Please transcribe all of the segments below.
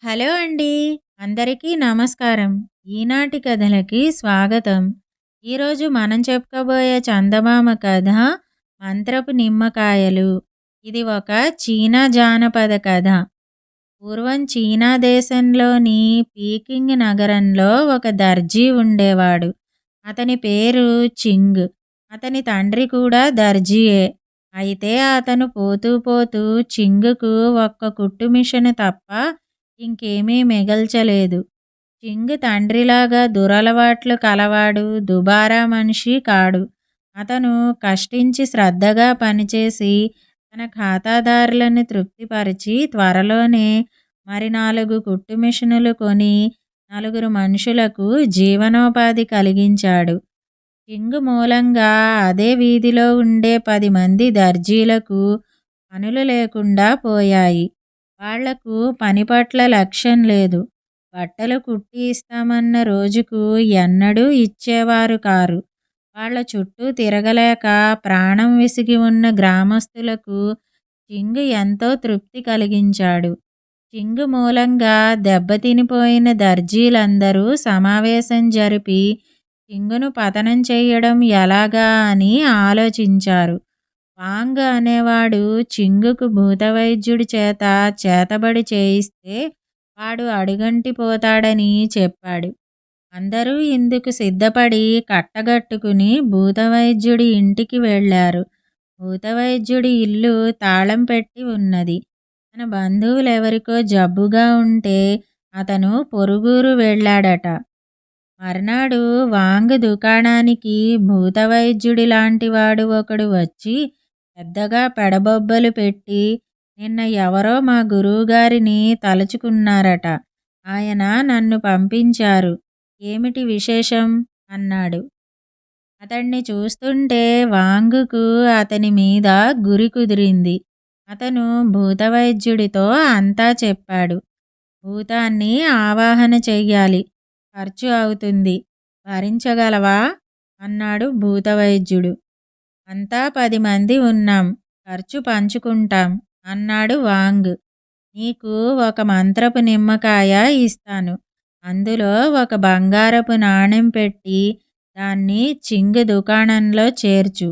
Hello అండి. అందరికీ నమస్కారం. ఈనాటి కథలకి స్వాగతం. ఈరోజు మనం చెప్పుకోబోయే చందమామ కథ మంత్రపు నిమ్మకాయలు. ఇది ఒక చీనా జానపద కథ. పూర్వం చీనా దేశంలోని పీకింగ్ నగరంలో ఒక దర్జీ ఉండేవాడు. అతని పేరు చింగ్. అతని తండ్రి కూడా దర్జీయే. అయితే అతను పోతూ పోతూ చింగుకు ఒక్క కుట్టు మిషను తప్ప ఇంకేమీ మిగల్చలేదు. చింగ్ తండ్రిలాగా దురలవాట్లు కలవాడు, దుబారా మనిషి కాడు. అతను కష్టించి శ్రద్ధగా పనిచేసి తన ఖాతాదారులను తృప్తిపరిచి త్వరలోనే మరి 4 కుట్టు మిషనులు కొని నలుగురు మనుషులకు జీవనోపాధి కలిగించాడు. చింగ్ మూలంగా అదే వీధిలో ఉండే 10 మంది దర్జీలకు పనులు లేకుండా పోయాయి. వాళ్లకు పని పట్ల లక్ష్యం లేదు. బట్టలు కుట్టి ఇస్తామన్న రోజుకు ఎన్నడూ ఇచ్చేవారు కారు. వాళ్ల చుట్టూ తిరగలేక ప్రాణం విసిగి ఉన్న గ్రామస్తులకు చింగ్ ఎంతో తృప్తి కలిగించాడు. చింగ్ మూలంగా దెబ్బతినిపోయిన దర్జీలందరూ సమావేశం జరిపి చింగును పతనం చేయడం ఎలాగా అని ఆలోచించారు. వాంగ్ అనేవాడు చింగుకు భూతవైద్యుడి చేత చేతబడి చేయిస్తే వాడు అడుగంటిపోతాడని చెప్పాడు. అందరూ ఇందుకు సిద్ధపడి కట్టగట్టుకుని భూతవైద్యుడి ఇంటికి వెళ్ళారు. భూతవైద్యుడి ఇల్లు తాళం పెట్టి ఉన్నది. తన బంధువులెవరికో జబ్బుగా ఉంటే అతను పొరుగురు వెళ్ళాడట. మర్నాడు వాంగ్ దుకాణానికి భూతవైద్యుడి లాంటివాడు ఒకడు వచ్చి పెద్దగా పెడబొబ్బలు పెట్టి, నిన్న ఎవరో మా గురువుగారిని తలుచుకున్నారట. ఆయన నన్ను పంపించారు. ఏమిటి విశేషం? అన్నాడు. అతన్ని చూస్తుంటే వాంగుకు అతని మీద గురి కుదిరింది. అతను భూతవైద్యుడితో అంతా చెప్పాడు. భూతాన్ని ఆవాహన చెయ్యాలి. ఖర్చు అవుతుంది. భరించగలవా? అన్నాడు భూతవైద్యుడు. అంతా 10 మంది ఉన్నాం. ఖర్చు పంచుకుంటాం అన్నాడు వాంగ్. నీకు ఒక మంత్రపు నిమ్మకాయ ఇస్తాను. అందులో ఒక బంగారపు నాణెం పెట్టి దాన్ని చింగ్ దుకాణంలో చేర్చు.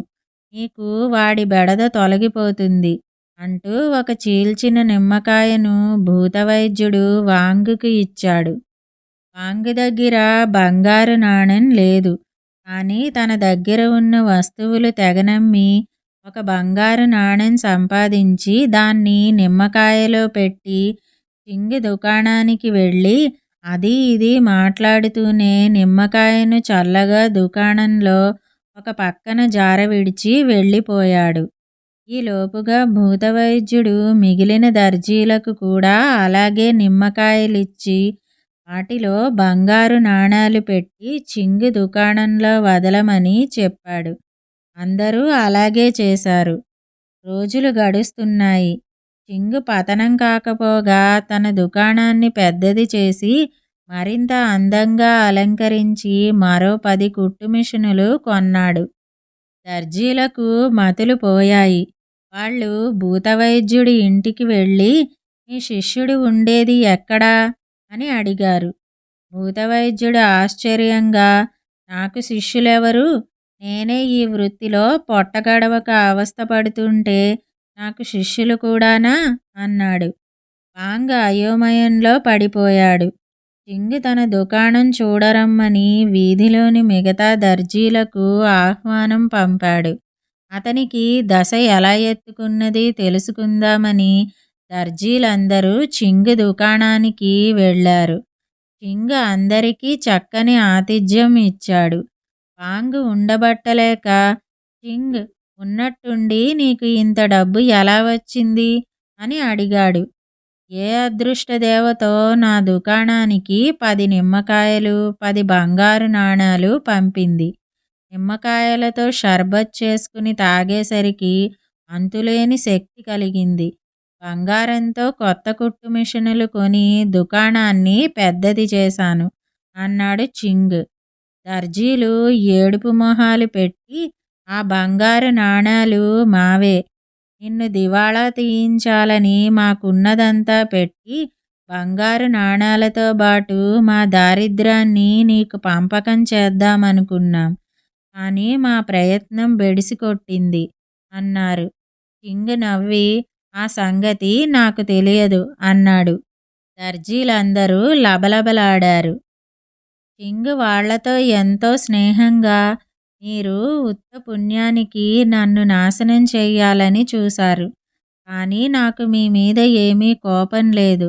నీకు వాడి బెడద తొలగిపోతుంది అంటూ ఒక చీల్చిన నిమ్మకాయను భూతవైద్యుడు వాంగుకు ఇచ్చాడు. వాంగ్ దగ్గర బంగారు నాణెం లేదు. కానీ తన దగ్గర ఉన్న వస్తువులు తెగనమ్మి ఒక బంగారు నాణెం సంపాదించి దాన్ని నిమ్మకాయలో పెట్టి చింగ్ దుకాణానికి వెళ్ళి అది ఇది మాట్లాడుతూనే నిమ్మకాయను చల్లగా దుకాణంలో ఒక పక్కన జార విడిచి వెళ్ళిపోయాడు. ఈలోపుగా భూతవైద్యుడు మిగిలిన దర్జీలకు కూడా అలాగే నిమ్మకాయలిచ్చి వాటిలో బంగారు నాణాలు పెట్టి చింగ్ దుకాణంలో వదలమని చెప్పాడు. అందరూ అలాగే చేశారు. రోజులు గడుస్తున్నాయి. చింగ్ పతనం కాకపోగా తన దుకాణాన్ని పెద్దది చేసి మరింత అందంగా అలంకరించి మరో 10 కుట్టు మిషనులు కొన్నాడు. దర్జీలకు మతులు పోయాయి. వాళ్ళు భూతవైద్యుడి ఇంటికి వెళ్ళి, మీ శిష్యుడు ఉండేది ఎక్కడా? అని అడిగారు. భూతవైద్యుడు ఆశ్చర్యంగా, నాకు శిష్యులెవరు? నేనే ఈ వృత్తిలో పొట్టగడవక అవస్థపడుతుంటే నాకు శిష్యులు కూడానా? అన్నాడు. వాంగ్ అయోమయంలో పడిపోయాడు. చింగ్ తన దుకాణం చూడరమ్మని వీధిలోని మిగతా దర్జీలకు ఆహ్వానం పంపాడు. అతనికి దశ ఎలా ఎత్తుకున్నది తెలుసుకుందామని దర్జీలందరూ చింగ్ దుకాణానికి వెళ్ళారు. చింగ్ అందరికీ చక్కని ఆతిథ్యం ఇచ్చాడు. వాంగ్ ఉండబట్టలేక, చింగ్, ఉన్నట్టుండి నీకు ఇంత డబ్బు ఎలా వచ్చింది? అని అడిగాడు. ఏ అదృష్టదేవతో నా దుకాణానికి 10 నిమ్మకాయలు 10 బంగారు నాణాలు పంపింది. నిమ్మకాయలతో షర్బత్ చేసుకుని తాగేసరికి అంతులేని శక్తి కలిగింది. బంగారంతో కొత్త కుట్టు మిషనులు కొని దుకాణాన్ని పెద్దది చేశాను అన్నాడు చింగ్. దర్జీలు ఏడుపు మొహాలు పెట్టి, ఆ బంగారు నాణాలు మావే. నిన్ను దివాళా తీయించాలని మాకున్నదంతా పెట్టి బంగారు నాణాలతో బాటు మా దారిద్ర్యాన్ని నీకు పంపకం చేద్దామనుకున్నాం. కానీ మా ప్రయత్నం బెడిసికొట్టింది అన్నారు. కింగ్ నవ్వి, ఆ సంగతి నాకు తెలియదు అన్నాడు. దర్జీలందరూ లబలబలాడారు. కింగ్ వాళ్లతో ఎంతో స్నేహంగా, మీరు ఉత్త పుణ్యానికి నన్ను నాశనం చెయ్యాలని చూశారు. కానీ నాకు మీ మీద ఏమీ కోపం లేదు.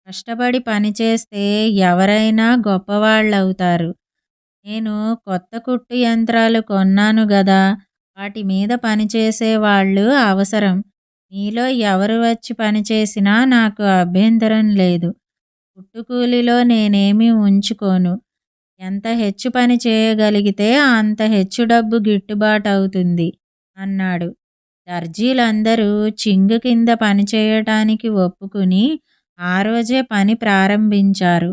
కష్టపడి పనిచేస్తే ఎవరైనా గొప్పవాళ్ళవుతారు. నేను కొత్త కుట్టు యంత్రాలు కొన్నాను గదా, వాటి మీద పనిచేసే వాళ్ళు అవసరం. మీలో ఎవరు వచ్చి పనిచేసినా నాకు అభ్యంతరం లేదు. కుట్టుకూలిలో నేనేమీ ఉంచుకోను. ఎంత హెచ్చు పని చేయగలిగితే అంత హెచ్చు డబ్బు గిట్టుబాటవుతుంది అన్నాడు. దర్జీలందరూ చింగు కింద పనిచేయటానికి ఒప్పుకుని ఆ రోజే పని ప్రారంభించారు.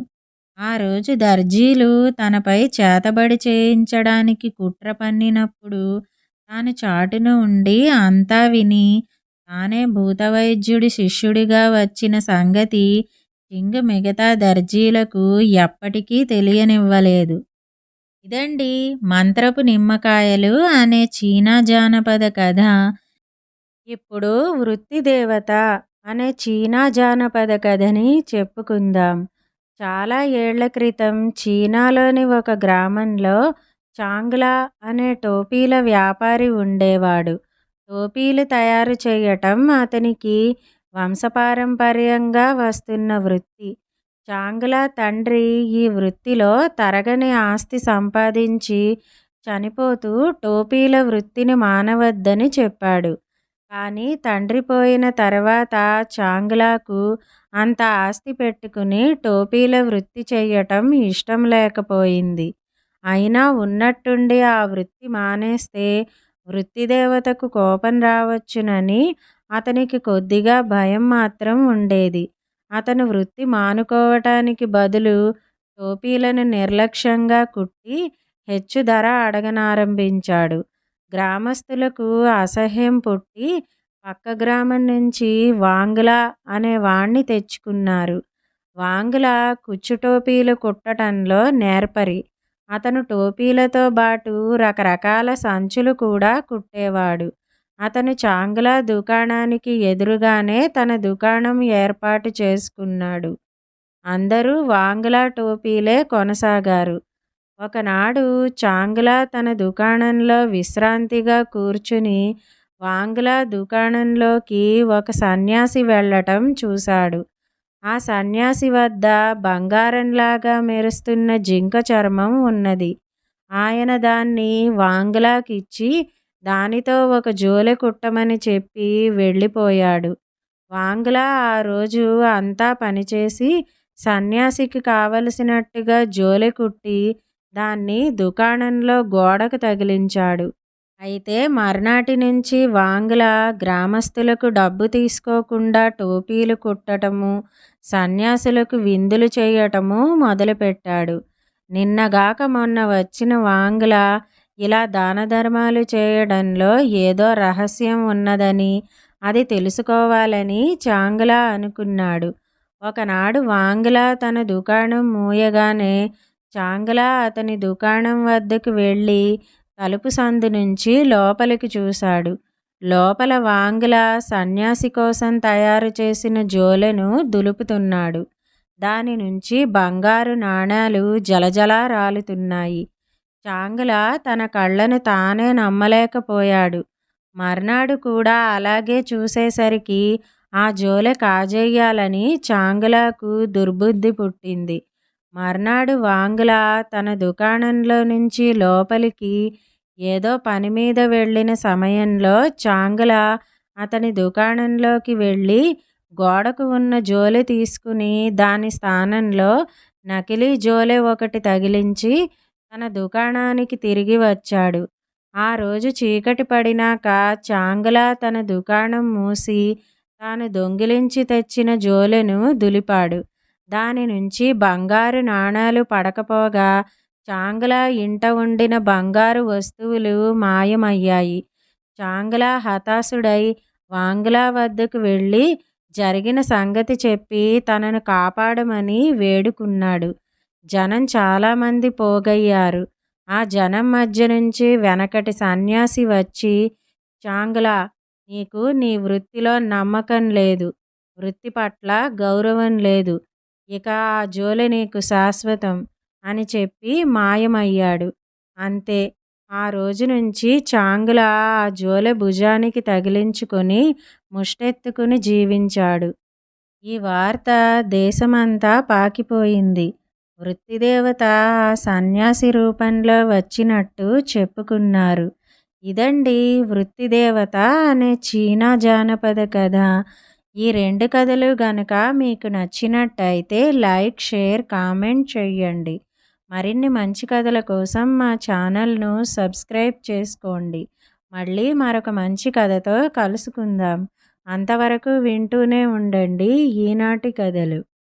ఆ రోజు దర్జీలు తనపై చేతబడి చేయించడానికి కుట్ర పన్నినప్పుడు తాను చాటున ఉండి అంతా విని తానే భూతవైద్యుడి శిష్యుడిగా వచ్చిన సంగతి కింగ్ మిగతా దర్జీలకు ఎప్పటికీ తెలియనివ్వలేదు. ఇదండి మంత్రపు నిమ్మకాయలు అనే చీనా జానపద కథ. ఇప్పుడు వృత్తిదేవత అనే చీనా జానపద కథని చెప్పుకుందాం. చాలా ఏళ్ల క్రితం చీనాలోని ఒక గ్రామంలో చాంగ్లా అనే టోపీల వ్యాపారి ఉండేవాడు. టోపీలు తయారు చేయటం అతనికి వంశపారంపర్యంగా వస్తున్న వృత్తి. చాంగ్లా తండ్రి ఈ వృత్తిలో తరగని ఆస్తి సంపాదించి చనిపోతూ టోపీల వృత్తిని మానవద్దని చెప్పాడు. కానీ తండ్రి పోయిన తర్వాత చాంగ్లాకు అంత ఆస్తి పెట్టుకుని టోపీల వృత్తి చెయ్యటం ఇష్టం లేకపోయింది. అయినా ఉన్నట్టుండి ఆ వృత్తి మానేస్తే వృత్తిదేవతకు కోపం రావచ్చునని అతనికి కొద్దిగా భయం మాత్రం ఉండేది. అతను వృత్తి మానుకోవటానికి బదులు టోపీలను నిర్లక్ష్యంగా కుట్టి హెచ్చు ధర అడగనారంభించాడు. గ్రామస్తులకు అసహ్యం పుట్టి పక్క గ్రామం నుంచి వాంగ్లా అనే వాణ్ణి తెచ్చుకున్నారు. వాంగ్లా కుచ్చుటోపీలు కుట్టటంలో నేర్పరి. అతను టోపీలతో బాటు రకరకాల సంచులు కూడా కుట్టేవాడు. అతను చాంగ్లా దుకాణానికి ఎదురుగానే తన దుకాణం ఏర్పాటు చేసుకున్నాడు. అందరూ వాంగ్లా టోపీలే కొనసాగారు. ఒకనాడు చాంగ్లా తన దుకాణంలో విశ్రాంతిగా కూర్చుని వాంగ్లా దుకాణంలోకి ఒక సన్యాసి వెళ్ళటం చూశాడు. ఆ సన్యాసి వద్ద బంగారంలాగా మెరుస్తున్న జింక చర్మం ఉన్నది. ఆయన దాన్ని వాంగ్లాకిచ్చి దానితో ఒక జోలె కుట్టమని చెప్పి వెళ్ళిపోయాడు. వాంగ్లా ఆ రోజు అంతా పనిచేసి సన్యాసికి కావలసినట్టుగా జోలె కుట్టి దాన్ని దుకాణంలో గోడకు తగిలించాడు. అయితే మర్నాటి నుంచి వాంగ్లా గ్రామస్తులకు డబ్బు తీసుకోకుండా టోపీలు కుట్టటము, సన్యాసులకు విందులు చేయటము మొదలుపెట్టాడు. నిన్నగాక మొన్న వచ్చిన వాంగ్లా ఇలా దానధర్మాలు చేయడంలో ఏదో రహస్యం ఉన్నదని, అది తెలుసుకోవాలని చాంగ్లా అనుకున్నాడు. ఒకనాడు వాంగ్లా తన దుకాణం మూయగానే చాంగ్లా అతని దుకాణం వద్దకు వెళ్ళి తలుపు సందు నుంచి లోపలికి చూశాడు. లోపల వాంగ్లా సన్యాసి కోసం తయారు చేసిన జోలెను దులుపుతున్నాడు. దాని నుంచి బంగారు నాణేలు జలజలా రాలుతున్నాయి. చాంగ్లా తన కళ్ళను తానే నమ్మలేకపోయాడు. మర్నాడు కూడా అలాగే చూసేసరికి ఆ జోలె కాజేయాలని చాంగ్లాకు దుర్బుద్ధి పుట్టింది. మర్నాడు వాంగ్లా తన దుకాణంలో నుంచి లోపలికి ఏదో పని మీద వెళ్ళిన సమయంలో చాంగ్లా అతని దుకాణంలోకి వెళ్ళి గోడకు ఉన్న జోలె తీసుకుని దాని స్థానంలో నకిలీ జోలె ఒకటి తగిలించి తన దుకాణానికి తిరిగి వచ్చాడు. ఆ రోజు చీకటి పడినాక చాంగ్లా తన దుకాణం మూసి తాను దొంగిలించి తెచ్చిన జోలెను దులిపాడు. దాని నుంచి బంగారు నాణేలు పడకపోగా చాంగ్లా ఇంట ఉండిన బంగారు వస్తువులు మాయమయ్యాయి. చాంగ్లా హతాశుడై వాంగ్లా వద్దకు వెళ్ళి జరిగిన సంగతి చెప్పి తనను కాపాడమని వేడుకున్నాడు. జనం చాలామంది పోగయ్యారు. ఆ జనం మధ్య నుంచి వెనకటి సన్యాసి వచ్చి, చాంగలా, నీకు నీ వృత్తిలో నమ్మకం లేదు. వృత్తి పట్ల గౌరవం లేదు. ఇక ఆ జోలె నీకు శాశ్వతం అని చెప్పి మాయమయ్యాడు. అంతే. ఆ రోజు నుంచి చాంగుల ఆ జోలె భుజానికి తగిలించుకొని ముష్టెత్తుకుని జీవించాడు. ఈ వార్త దేశమంతా పాకిపోయింది. వృత్తిదేవత ఆ సన్యాసి రూపంలో వచ్చినట్టు చెప్పుకున్నారు. ఇదండి వృత్తిదేవత అనే చీనా జానపద కథ. ఈ 2 కథలు గనక మీకు నచ్చినట్టయితే లైక్, షేర్, కామెంట్ చెయ్యండి. మరిన్ని మంచి కథల కోసం మా ఛానల్‌ను సబ్స్క్రైబ్ చేసుకోండి. మళ్ళీ మరొక మంచి కథతో కలుసుకుందాం. అంతవరకు వింటూనే ఉండండి ఈనాటి కథలు.